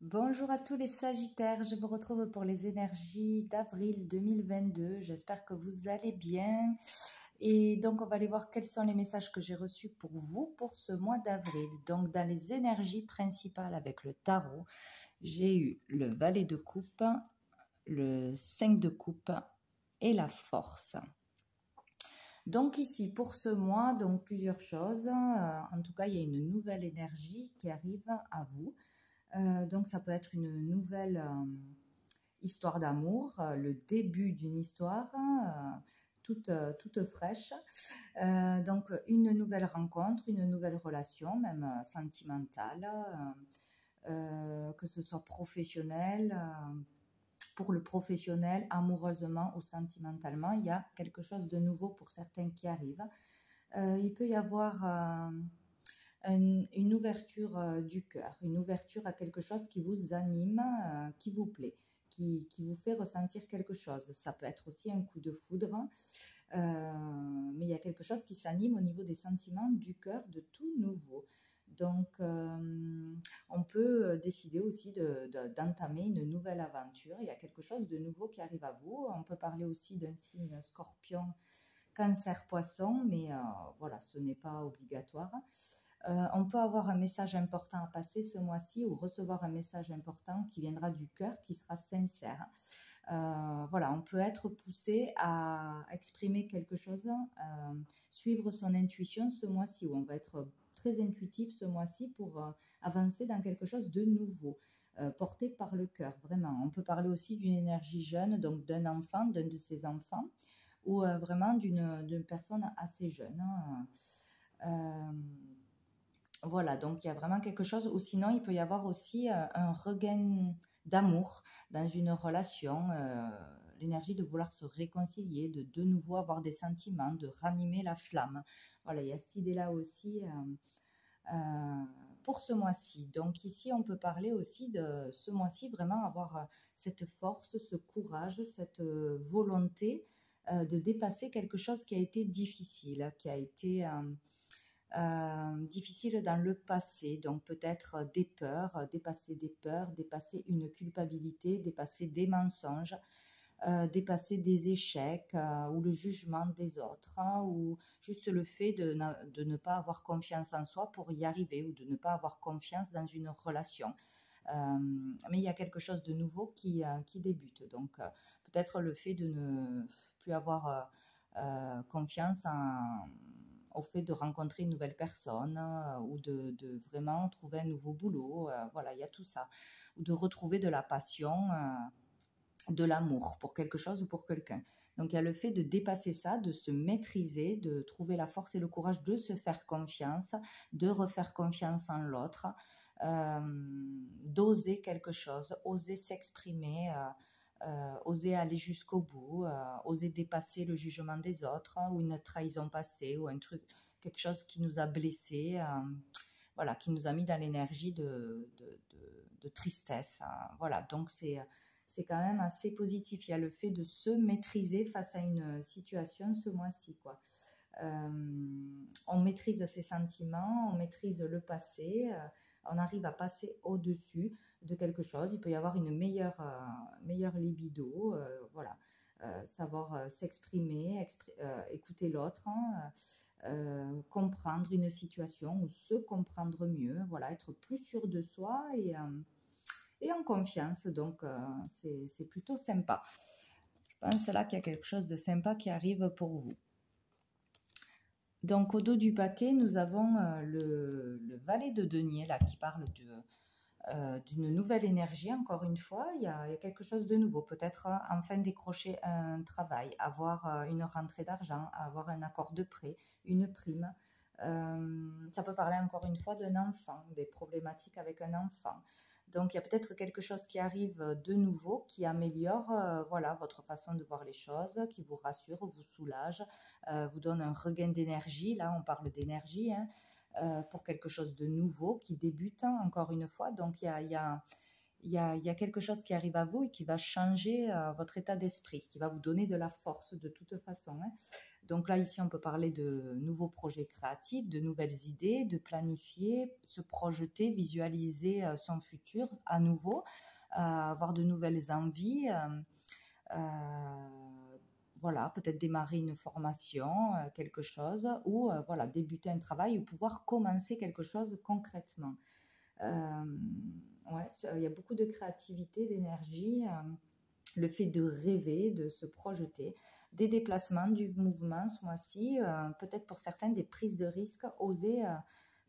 Bonjour à tous les Sagittaires, je vous retrouve pour les énergies d'avril 2022. J'espère que vous allez bien. Et donc, on va aller voir quels sont les messages que j'ai reçus pour vous pour ce mois d'avril. Donc, dans les énergies principales avec le tarot, j'ai eu le valet de coupe, le 5 de coupe et la force. Donc ici, pour ce mois, donc plusieurs choses. En tout cas, il y a une nouvelle énergie qui arrive à vous. Donc ça peut être une nouvelle histoire d'amour, le début d'une histoire toute fraîche. Donc une nouvelle rencontre, une nouvelle relation, même sentimentale, que ce soit professionnel. Pour le professionnel, amoureusement ou sentimentalement, il y a quelque chose de nouveau pour certains qui arrivent. Il peut y avoir une ouverture du cœur, une ouverture à quelque chose qui vous anime, qui vous plaît, qui vous fait ressentir quelque chose. Ça peut être aussi un coup de foudre, mais il y a quelque chose qui s'anime au niveau des sentiments du cœur de tout nouveau. Donc, on peut décider aussi d'entamer une nouvelle aventure. Il y a quelque chose de nouveau qui arrive à vous. On peut parler aussi d'un signe scorpion, cancer, poisson, mais voilà, ce n'est pas obligatoire. On peut avoir un message important à passer ce mois-ci ou recevoir un message important qui viendra du cœur, qui sera sincère. Voilà, on peut être poussé à exprimer quelque chose, suivre son intuition ce mois-ci, où on va être très intuitif ce mois-ci pour avancer dans quelque chose de nouveau, porté par le cœur, vraiment. On peut parler aussi d'une énergie jeune, donc d'un enfant, d'un de ses enfants, ou vraiment d'une personne assez jeune. Voilà, donc il y a vraiment quelque chose, ou sinon il peut y avoir aussi un regain d'amour dans une relation, l'énergie de vouloir se réconcilier, de nouveau avoir des sentiments, de ranimer la flamme. Voilà, il y a cette idée-là aussi pour ce mois-ci. Donc ici, on peut parler aussi de ce mois-ci, vraiment avoir cette force, ce courage, cette volonté de dépasser quelque chose qui a été difficile, qui a été difficile dans le passé. Donc peut-être des peurs, dépasser une culpabilité, dépasser des mensonges, dépasser des échecs ou le jugement des autres, ou juste le fait de ne pas avoir confiance en soi pour y arriver, ou de ne pas avoir confiance dans une relation. Mais il y a quelque chose de nouveau qui débute. Donc peut-être le fait de ne plus avoir confiance au fait de rencontrer une nouvelle personne, ou de vraiment trouver un nouveau boulot. Voilà, il y a tout ça. Ou de retrouver de la passion, de l'amour pour quelque chose ou pour quelqu'un. Donc il y a le fait de dépasser ça, de se maîtriser, de trouver la force et le courage de se faire confiance, de refaire confiance en l'autre, d'oser quelque chose, oser s'exprimer, oser aller jusqu'au bout, oser dépasser le jugement des autres, ou une trahison passée, ou un truc, quelque chose qui nous a blessés, voilà, qui nous a mis dans l'énergie de tristesse. Voilà, donc c'est quand même assez positif. Il y a le fait de se maîtriser face à une situation ce mois-ci, quoi. On maîtrise ses sentiments, on maîtrise le passé, on arrive à passer au-dessus de quelque chose. Il peut y avoir une meilleure libido, voilà. Savoir s'exprimer, écouter l'autre, comprendre une situation ou se comprendre mieux, voilà, être plus sûr de soi et en confiance. Donc, c'est plutôt sympa. Je pense là qu'il y a quelque chose de sympa qui arrive pour vous. Donc, au dos du paquet, nous avons le valet de denier, là, qui parle d'une nouvelle énergie, encore une fois. Il y a quelque chose de nouveau. Peut-être enfin décrocher un travail, avoir une rentrée d'argent, avoir un accord de prêt, une prime. Ça peut parler encore une fois d'un enfant, des problématiques avec un enfant. Donc il y a peut-être quelque chose qui arrive de nouveau, qui améliore voilà, votre façon de voir les choses, qui vous rassure, vous soulage, vous donne un regain d'énergie. Là, on parle d'énergie, hein, pour quelque chose de nouveau qui débute, hein, encore une fois. Donc il y a quelque chose qui arrive à vous et qui va changer votre état d'esprit, qui va vous donner de la force de toute façon, hein. Donc là, ici, on peut parler de nouveaux projets créatifs, de nouvelles idées, de planifier, se projeter, visualiser son futur à nouveau, avoir de nouvelles envies. Voilà, peut-être démarrer une formation, quelque chose, ou voilà, débuter un travail ou pouvoir commencer quelque chose concrètement. Ouais, il y a beaucoup de créativité, d'énergie, le fait de rêver, de se projeter, des déplacements, du mouvement ce mois-ci, peut-être pour certains des prises de risques, oser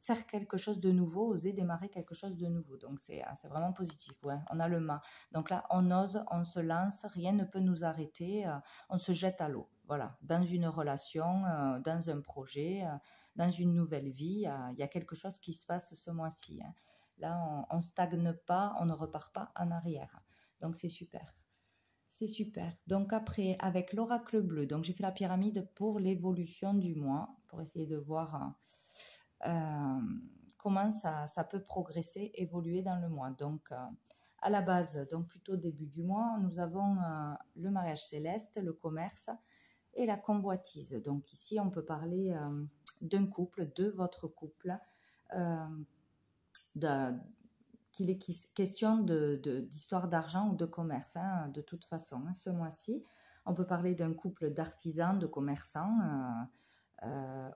faire quelque chose de nouveau, oser démarrer quelque chose de nouveau. Donc c'est vraiment positif, ouais. On a le mât. Donc là, on ose, on se lance, rien ne peut nous arrêter, on se jette à l'eau. Voilà, dans une relation, dans un projet, dans une nouvelle vie, il y a quelque chose qui se passe ce mois-ci, hein. Là, on ne stagne pas, on ne repart pas en arrière. Donc c'est super. C'est super. Donc après, avec l'oracle bleu, donc j'ai fait la pyramide pour l'évolution du mois, pour essayer de voir comment ça peut progresser, évoluer dans le mois. Donc à la base, donc plutôt début du mois, nous avons le mariage céleste, le commerce et la convoitise. Donc ici, on peut parler d'un couple, de votre couple, qu'il est question d'histoire d'argent ou de commerce, hein, de toute façon, hein, ce mois-ci. On peut parler d'un couple d'artisans, de commerçants,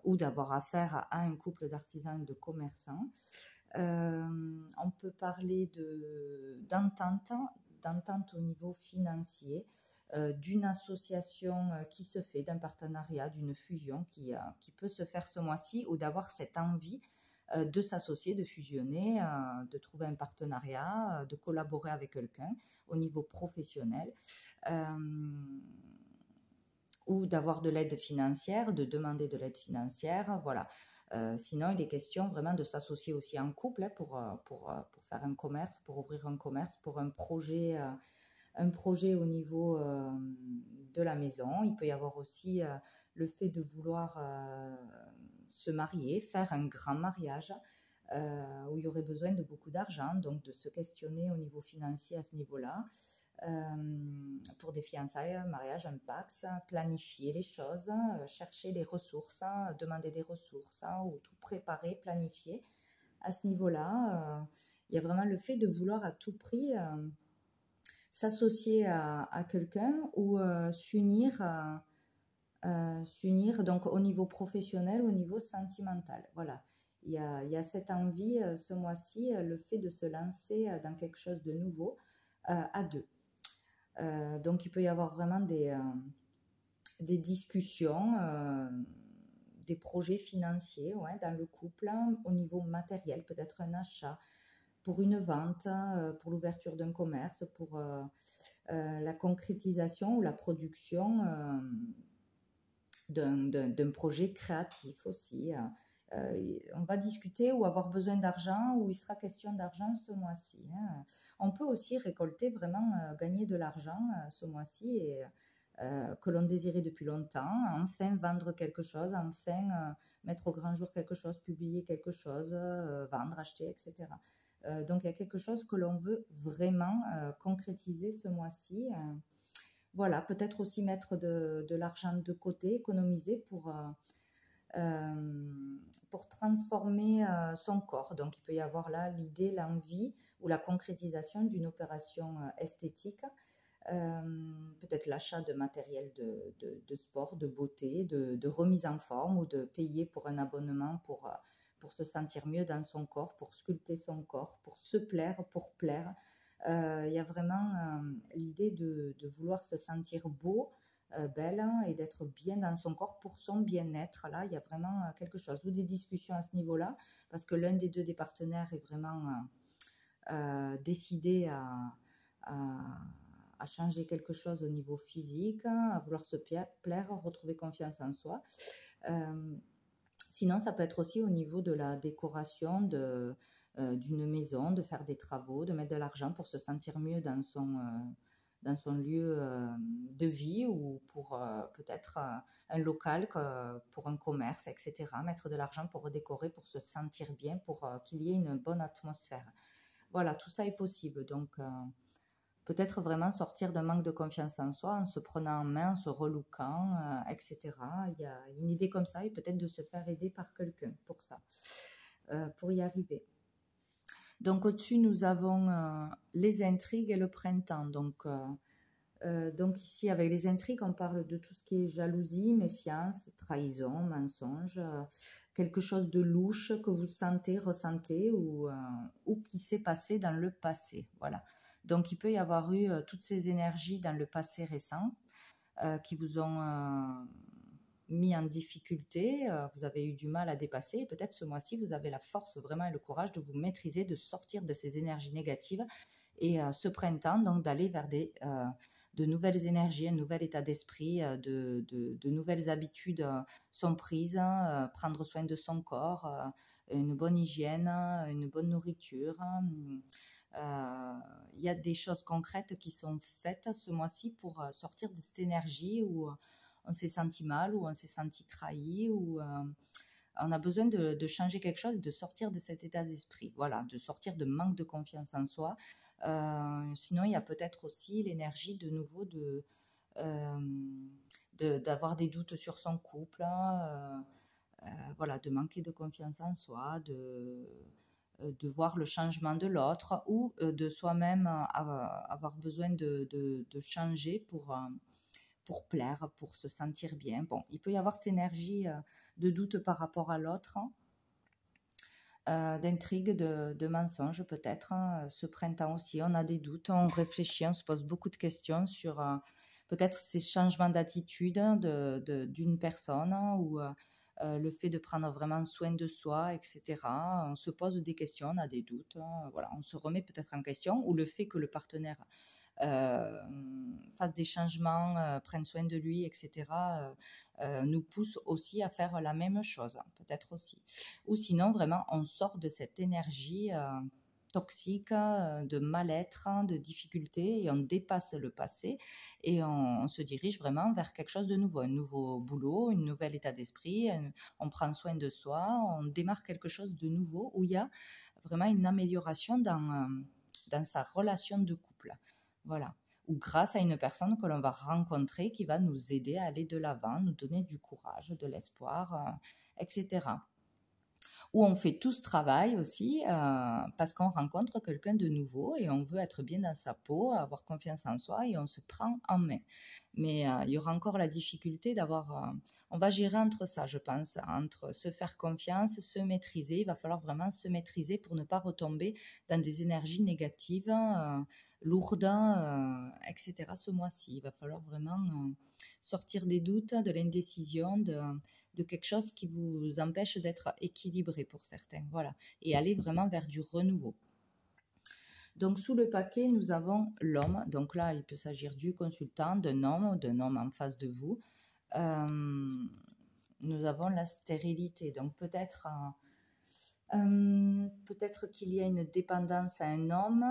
ou d'avoir affaire à un couple d'artisans et de commerçants. On peut parler d'entente au niveau financier, d'une association qui se fait, d'un partenariat, d'une fusion qui peut se faire ce mois-ci, ou d'avoir cette envie de s'associer, de fusionner, de trouver un partenariat, de collaborer avec quelqu'un au niveau professionnel, ou d'avoir de l'aide financière, de demander de l'aide financière, voilà. Sinon, il est question vraiment de s'associer aussi en couple, hein, pour faire un commerce, pour ouvrir un commerce, pour un projet au niveau de la maison. Il peut y avoir aussi le fait de vouloir se marier, faire un grand mariage où il y aurait besoin de beaucoup d'argent, donc de se questionner au niveau financier à ce niveau-là. Pour des fiançailles, un mariage, un pax, planifier les choses, chercher les ressources, demander des ressources, ou tout préparer, planifier. À ce niveau-là, il y a vraiment le fait de vouloir à tout prix s'associer à quelqu'un ou s'unir donc au niveau professionnel, au niveau sentimental. Voilà, il y a cette envie ce mois-ci, le fait de se lancer dans quelque chose de nouveau à deux. Donc il peut y avoir vraiment des discussions, des projets financiers, ouais, dans le couple, au niveau matériel, peut-être un achat, pour une vente, pour l'ouverture d'un commerce, pour la concrétisation ou la production d'un projet créatif aussi. On va discuter ou avoir besoin d'argent, ou il sera question d'argent ce mois-ci, hein. On peut aussi récolter vraiment, gagner de l'argent ce mois-ci, et que l'on désirait depuis longtemps, enfin vendre quelque chose, enfin mettre au grand jour quelque chose, publier quelque chose, vendre, acheter, etc. Donc il y a quelque chose que l'on veut vraiment concrétiser ce mois-ci. Voilà, peut-être aussi mettre de l'argent de côté, économiser pour transformer son corps. Donc il peut y avoir là l'idée, l'envie ou la concrétisation d'une opération esthétique, peut-être l'achat de matériel de sport, de beauté, de remise en forme, ou de payer pour un abonnement pour se sentir mieux dans son corps, pour sculpter son corps, pour se plaire, pour plaire. Il y a vraiment l'idée de vouloir se sentir beau, belle, et d'être bien dans son corps pour son bien-être. Là, il y a vraiment quelque chose, ou des discussions à ce niveau-là, parce que l'un des deux des partenaires est vraiment décidé à changer quelque chose au niveau physique, à vouloir se plaire, retrouver confiance en soi. Sinon, ça peut être aussi au niveau de la décoration d'une maison, de faire des travaux, de mettre de l'argent pour se sentir mieux dans son lieu de vie, ou pour peut-être un local, pour un commerce, etc. Mettre de l'argent pour redécorer, pour se sentir bien, pour qu'il y ait une bonne atmosphère. Voilà, tout ça est possible. Donc, peut-être vraiment sortir d'un manque de confiance en soi, en se prenant en main, en se relookant, etc. Il y a une idée comme ça et peut-être de se faire aider par quelqu'un pour ça, pour y arriver. Donc au-dessus, nous avons les intrigues et le printemps. Donc ici, avec les intrigues, on parle de tout ce qui est jalousie, méfiance, trahison, mensonge, quelque chose de louche que vous sentez, ressentez ou qui s'est passé dans le passé. Voilà. Donc il peut y avoir eu toutes ces énergies dans le passé récent qui vous ont mis en difficulté, vous avez eu du mal à dépasser, et peut-être ce mois-ci, vous avez la force vraiment et le courage de vous maîtriser, de sortir de ces énergies négatives, et ce printemps, donc d'aller vers de nouvelles énergies, un nouvel état d'esprit, de nouvelles habitudes sont prises, prendre soin de son corps, une bonne hygiène, une bonne nourriture. Il y a des choses concrètes qui sont faites ce mois-ci pour sortir de cette énergie où on s'est senti mal, où on s'est senti trahi, où on a besoin de changer quelque chose, de sortir de cet état d'esprit, voilà, de sortir de manque de confiance en soi. Sinon, il y a peut-être aussi l'énergie de nouveau d'avoir des doutes sur son couple, voilà, de manquer de confiance en soi, de voir le changement de l'autre ou de soi-même avoir besoin de changer pour plaire, pour se sentir bien. Bon, il peut y avoir cette énergie de doute par rapport à l'autre, d'intrigue, de mensonge peut-être. Ce printemps aussi, on a des doutes, on réfléchit, on se pose beaucoup de questions sur peut-être ces changements d'attitude d'une personne ou le fait de prendre vraiment soin de soi, etc. On se pose des questions, on a des doutes, voilà, on se remet peut-être en question, ou le fait que le partenaire fasse des changements, prenne soin de lui, etc., nous pousse aussi à faire la même chose, peut-être aussi. Ou sinon, vraiment, on sort de cette énergie toxique, de mal-être, de difficulté, et on dépasse le passé et on se dirige vraiment vers quelque chose de nouveau, un nouveau boulot, un nouvel état d'esprit, on prend soin de soi, on démarre quelque chose de nouveau où il y a vraiment une amélioration dans sa relation de couple. Voilà. Ou grâce à une personne que l'on va rencontrer qui va nous aider à aller de l'avant, nous donner du courage, de l'espoir, etc. Où on fait tout ce travail aussi parce qu'on rencontre quelqu'un de nouveau et on veut être bien dans sa peau, avoir confiance en soi et on se prend en main. Mais il y aura encore la difficulté d'avoir... on va gérer entre ça, je pense, entre se faire confiance, se maîtriser. Il va falloir vraiment se maîtriser pour ne pas retomber dans des énergies négatives, lourdes, etc. ce mois-ci. Il va falloir vraiment sortir des doutes, de l'indécision, de quelque chose qui vous empêche d'être équilibré pour certains. Voilà. Et aller vraiment vers du renouveau. Donc, sous le paquet, nous avons l'homme. Donc là, il peut s'agir du consultant, d'un homme en face de vous. Nous avons la stérilité. Donc, peut-être qu'il y a une dépendance à un homme,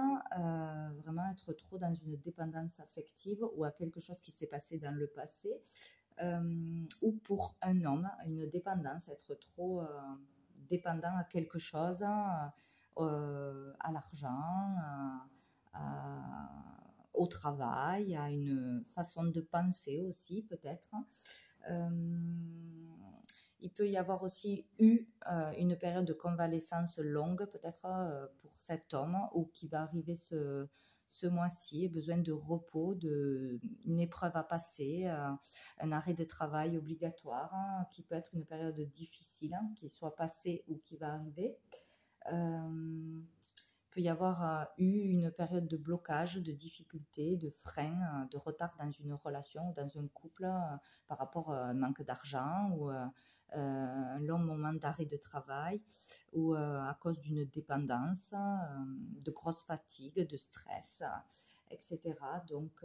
vraiment être trop dans une dépendance affective ou à quelque chose qui s'est passé dans le passé. Ou pour un homme, une dépendance, être trop dépendant à quelque chose, à l'argent, au travail, à une façon de penser aussi peut-être. Il peut y avoir aussi eu une période de convalescence longue peut-être pour cet homme ou qui va arriver ce mois-ci, besoin de repos, une épreuve à passer, un arrêt de travail obligatoire, qui peut être une période difficile, qui soit passée ou qui va arriver. Peut y avoir eu une période de blocage, de difficulté, de frein, de retard dans une relation ou dans un couple par rapport à un manque d'argent ou un long moment d'arrêt de travail ou à cause d'une dépendance, de grosse fatigue, de stress, etc. Donc,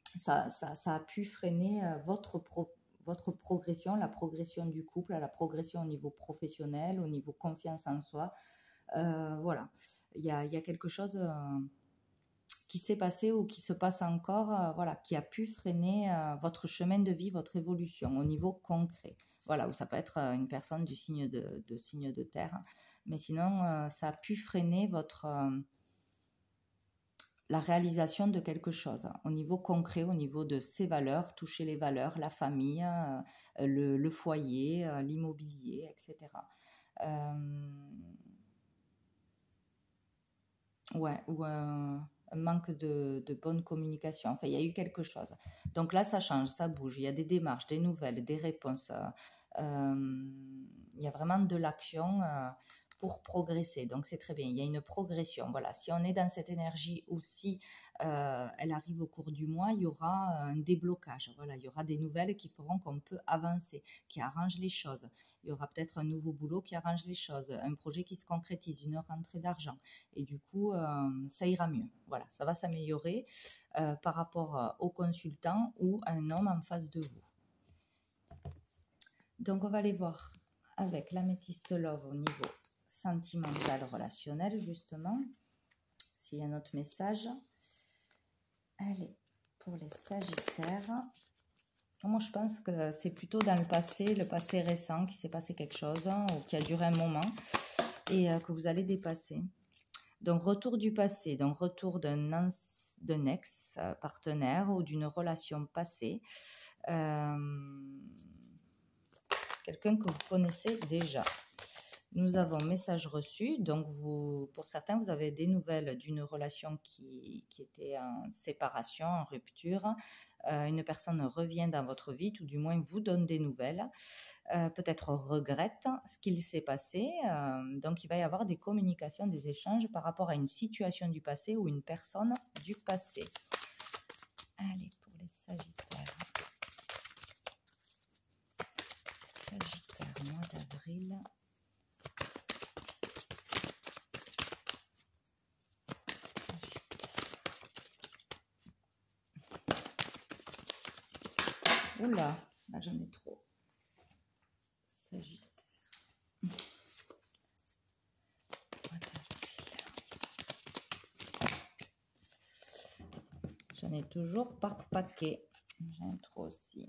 ça a pu freiner votre progression, la progression du couple, la progression au niveau professionnel, au niveau confiance en soi. Voilà, il y a quelque chose qui s'est passé ou qui se passe encore, voilà, qui a pu freiner votre chemin de vie, votre évolution au niveau concret. Voilà, ou ça peut être une personne du signe de terre, mais sinon ça a pu freiner la réalisation de quelque chose, au niveau concret, au niveau de ses valeurs, toucher les valeurs, la famille, le foyer, l'immobilier, etc. Ouais, ou un manque de bonne communication. Enfin, il y a eu quelque chose. Donc là, ça change, ça bouge. Il y a des démarches, des nouvelles, des réponses. Il y a vraiment de l'action pour progresser. Donc c'est très bien. Il y a une progression. Voilà. Si on est dans cette énergie ou si elle arrive au cours du mois, il y aura un déblocage. Voilà, il y aura des nouvelles qui feront qu'on peut avancer, qui arrangent les choses. Il y aura peut-être un nouveau boulot qui arrange les choses, un projet qui se concrétise, une rentrée d'argent. Et du coup, ça ira mieux. Voilà, ça va s'améliorer par rapport au consultant ou à un homme en face de vous. Donc, on va aller voir avec l'améthyste love au niveau sentimental, relationnel, justement. S'il y a un autre message. Allez, pour les sagittaires. Moi, je pense que c'est plutôt dans le passé récent, qu'il s'est passé quelque chose ou qui a duré un moment et que vous allez dépasser. Donc, retour du passé, donc retour d'un ex-partenaire ou d'une relation passée. Quelqu'un que vous connaissez déjà. Nous avons message reçu, donc pour certains, vous avez des nouvelles d'une relation qui était en séparation, en rupture. Une personne revient dans votre vie, tout du moins vous donne des nouvelles, peut-être regrette ce qu'il s'est passé. Donc il va y avoir des communications, des échanges par rapport à une situation du passé ou une personne du passé. Allez, pour les Sagittaires. Sagittaire, mois d'avril. Oula, là j'en ai trop. Sagittaire. J'en ai toujours par paquet. J'en ai trop aussi.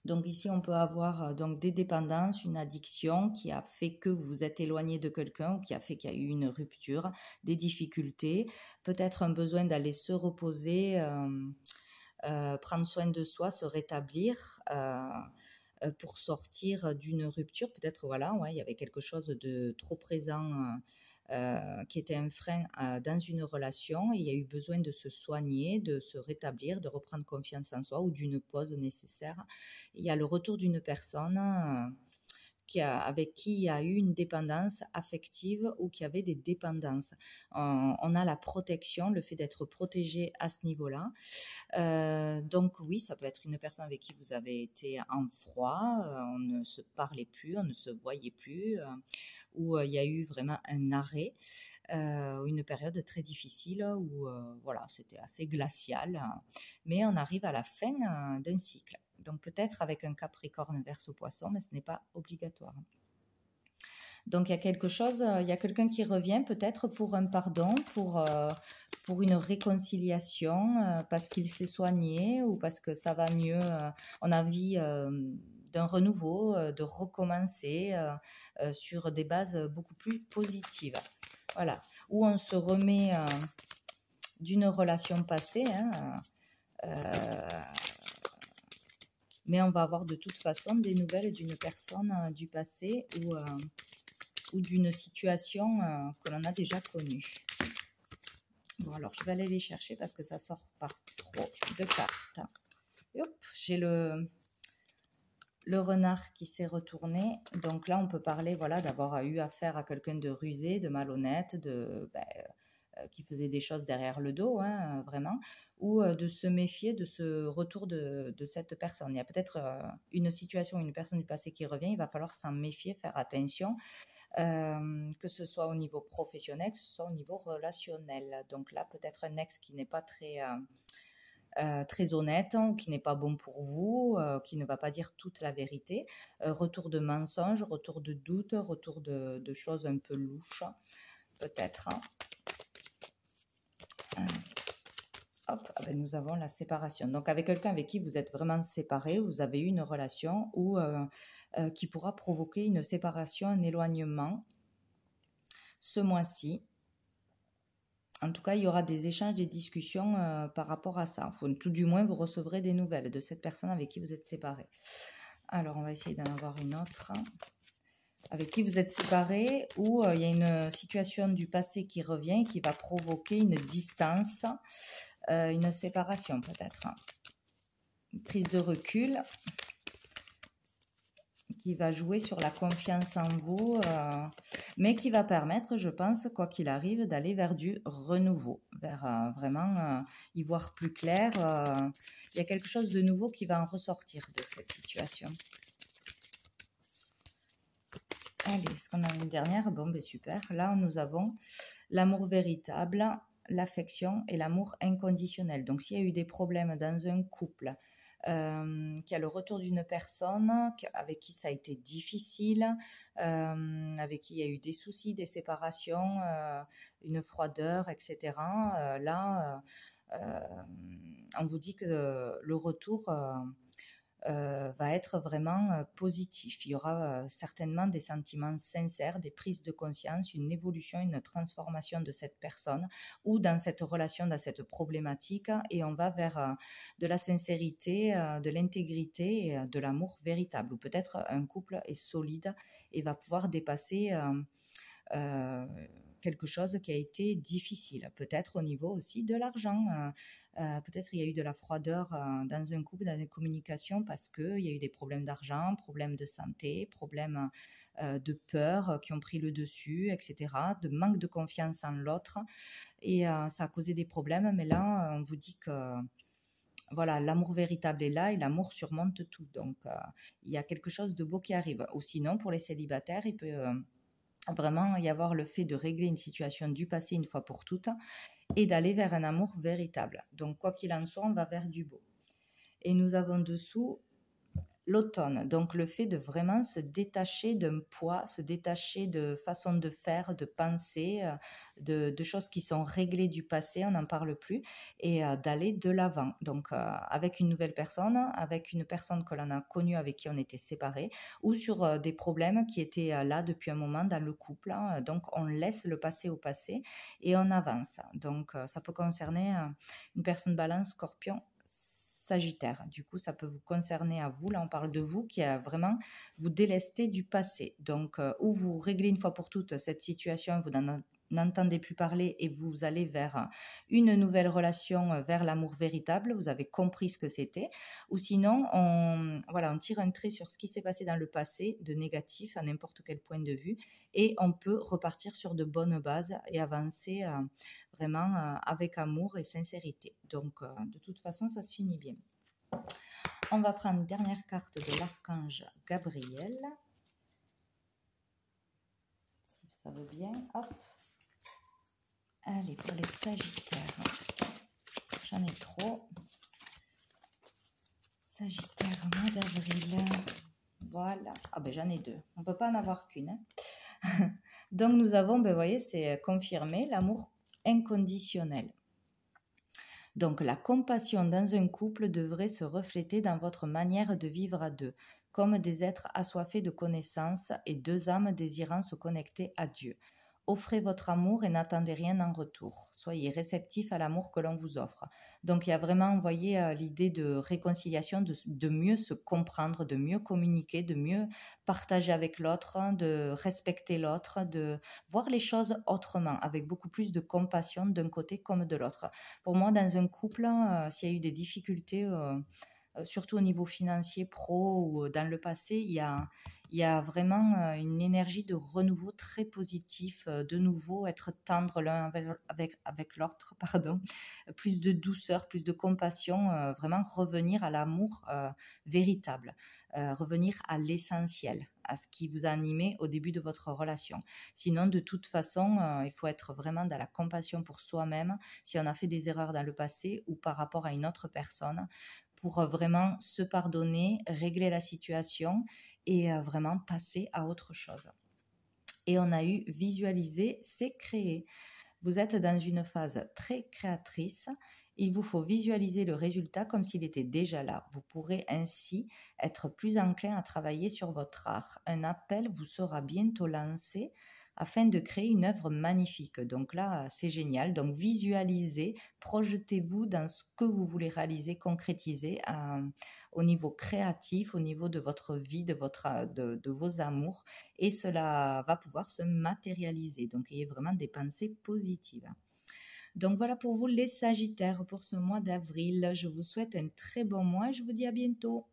Donc ici, on peut avoir donc des dépendances, une addiction qui a fait que vous vous êtes éloigné de quelqu'un ou qui a fait qu'il y a eu une rupture, des difficultés, peut-être un besoin d'aller se reposer, prendre soin de soi, se rétablir pour sortir d'une rupture. Peut-être, voilà, ouais, il y avait quelque chose de trop présent qui était un frein dans une relation et il y a eu besoin de se soigner, de se rétablir, de reprendre confiance en soi ou d'une pause nécessaire. Il y a le retour d'une personne avec qui il y a eu une dépendance affective ou qui avait des dépendances. On a la protection, le fait d'être protégé à ce niveau-là. Donc oui, ça peut être une personne avec qui vous avez été en froid, on ne se parlait plus, on ne se voyait plus, où il y a eu vraiment un arrêt, une période très difficile où voilà, c'était assez glacial, mais on arrive à la fin d'un cycle. Donc peut-être avec un Capricorne Verseau Poisson, mais ce n'est pas obligatoire. Donc il y a quelque chose, il y a quelqu'un qui revient peut-être pour un pardon, pour une réconciliation, parce qu'il s'est soigné ou parce que ça va mieux. On a envie d'un renouveau, de recommencer sur des bases beaucoup plus positives. Voilà, où on se remet d'une relation passée, mais on va avoir de toute façon des nouvelles d'une personne du passé ou d'une situation que l'on a déjà connue. Bon, alors je vais aller les chercher parce que ça sort par trop de cartes. Et hop, j'ai le renard qui s'est retourné. Donc là, on peut parler voilà, d'avoir eu affaire à quelqu'un de rusé, de malhonnête, qui faisait des choses derrière le dos, vraiment, ou de se méfier de ce retour de cette personne. Il y a peut-être une situation, une personne du passé qui revient, il va falloir s'en méfier, faire attention, que ce soit au niveau professionnel, que ce soit au niveau relationnel. Donc là, peut-être un ex qui n'est pas très honnête, qui n'est pas bon pour vous, qui ne va pas dire toute la vérité. Retour de mensonges, retour de doutes, retour de choses un peu louches, peut-être. Hop, nous avons la séparation. Donc avec quelqu'un avec qui vous êtes vraiment séparés, vous avez eu une relation ou qui pourra provoquer une séparation, un éloignement ce mois-ci. En tout cas, il y aura des échanges, des discussions par rapport à ça. Tout du moins, vous recevrez des nouvelles de cette personne avec qui vous êtes séparés. Alors, on va essayer d'en avoir une autre. Avec qui vous êtes séparés, ou il y a une situation du passé qui revient et qui va provoquer une distance, une séparation peut-être. Une prise de recul qui va jouer sur la confiance en vous, mais qui va permettre, je pense, quoi qu'il arrive, d'aller vers du renouveau, vers vraiment y voir plus clair. Il y a quelque chose de nouveau qui va en ressortir de cette situation. Allez, est-ce qu'on a une dernière? Bon, ben super. Là, nous avons l'amour véritable, l'affection et l'amour inconditionnel. Donc, s'il y a eu des problèmes dans un couple, qu'il y a le retour d'une personne avec qui ça a été difficile, avec qui il y a eu des soucis, des séparations, une froideur, etc. Là, on vous dit que le retour va être vraiment positif. Il y aura certainement des sentiments sincères, des prises de conscience, une évolution, une transformation de cette personne ou dans cette relation, dans cette problématique, et on va vers de la sincérité, de l'intégrité et de l'amour véritable. Ou peut-être un couple est solide et va pouvoir dépasser quelque chose qui a été difficile, peut-être au niveau aussi de l'argent. Peut-être il y a eu de la froideur dans un couple, dans les communications, parce qu'il y a eu des problèmes d'argent, problèmes de santé, problèmes de peur qui ont pris le dessus, etc., de manque de confiance en l'autre. Et ça a causé des problèmes, mais là, on vous dit que voilà, l'amour véritable est là et l'amour surmonte tout. Donc, il y a quelque chose de beau qui arrive. Ou sinon, pour les célibataires, il peut vraiment y avoir le fait de régler une situation du passé une fois pour toutes et d'aller vers un amour véritable. Donc, quoi qu'il en soit, on va vers du beau. Et nous avons dessous l'automne, donc le fait de vraiment se détacher d'un poids, se détacher de façon de faire, de penser, de choses qui sont réglées du passé, on n'en parle plus, et d'aller de l'avant. Donc avec une nouvelle personne, avec une personne que l'on a connue, avec qui on était séparés, ou sur des problèmes qui étaient là depuis un moment dans le couple. Donc on laisse le passé au passé et on avance. Donc ça peut concerner une personne balance, scorpion, Sagittaire. Du coup, ça peut vous concerner à vous. Là, on parle de vous qui a vraiment vous délestez du passé. Donc, ou vous réglez une fois pour toutes cette situation, vous n'entendez plus parler et vous allez vers une nouvelle relation, vers l'amour véritable. Vous avez compris ce que c'était. Ou sinon, on tire un trait sur ce qui s'est passé dans le passé, de négatif à n'importe quel point de vue, et on peut repartir sur de bonnes bases et avancer vraiment avec amour et sincérité. Donc, de toute façon, ça se finit bien. On va prendre une dernière carte de l'archange Gabriel. Si ça veut bien. Hop. Allez, pour les Sagittaires. J'en ai trop. Sagittaire, mois d'avril. Voilà. Ah ben j'en ai deux. On ne peut pas en avoir qu'une. Hein. Donc nous avons, ben vous voyez, c'est confirmé, l'amour inconditionnel. Donc la compassion dans un couple devrait se refléter dans votre manière de vivre à deux, comme des êtres assoiffés de connaissances et deux âmes désirant se connecter à Dieu. Offrez votre amour et n'attendez rien en retour. Soyez réceptifs à l'amour que l'on vous offre. Donc il y a vraiment, vous voyez, l'idée de réconciliation, de mieux se comprendre, de mieux communiquer, de mieux partager avec l'autre, de respecter l'autre, de voir les choses autrement, avec beaucoup plus de compassion d'un côté comme de l'autre. Pour moi, dans un couple, s'il y a eu des difficultés, surtout au niveau financier, pro ou dans le passé, il y a vraiment une énergie de renouveau très positif, de nouveau être tendre l'un avec l'autre, pardon, plus de douceur, plus de compassion, vraiment revenir à l'amour véritable, revenir à l'essentiel, à ce qui vous a animé au début de votre relation. Sinon, de toute façon, il faut être vraiment dans la compassion pour soi-même si on a fait des erreurs dans le passé ou par rapport à une autre personne, pour vraiment se pardonner, régler la situation et vraiment passer à autre chose. Et on a eu visualiser, c'est créer. Vous êtes dans une phase très créatrice. Il vous faut visualiser le résultat comme s'il était déjà là. Vous pourrez ainsi être plus enclin à travailler sur votre art. Un appel vous sera bientôt lancé afin de créer une œuvre magnifique. Donc là, c'est génial. Donc visualisez, projetez-vous dans ce que vous voulez réaliser, concrétiser au niveau créatif, au niveau de votre vie, de vos amours, et cela va pouvoir se matérialiser. Donc ayez vraiment des pensées positives. Donc voilà pour vous les Sagittaires pour ce mois d'avril. Je vous souhaite un très bon mois et je vous dis à bientôt.